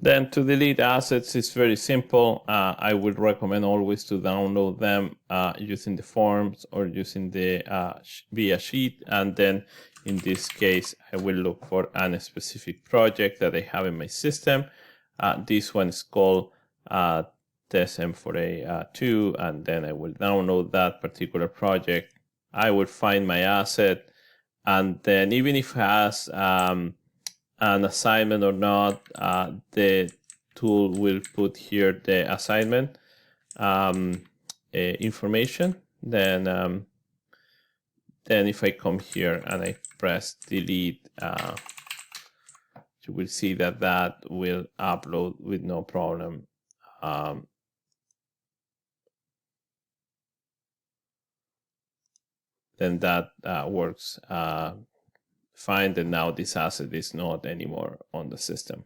Then to delete assets is very simple. I would recommend always to download them using the forms or using the via sheet. And then in this case, I will look for a specific project that I have in my system. This one is called test M4A2, and then I will download that particular project. I will find my asset, and then even if it has an assignment or not, the tool will put here the assignment information. Then if I come here and I press delete, you will see that that will upload with no problem. Then that works fine. And now this asset is not anymore on the system.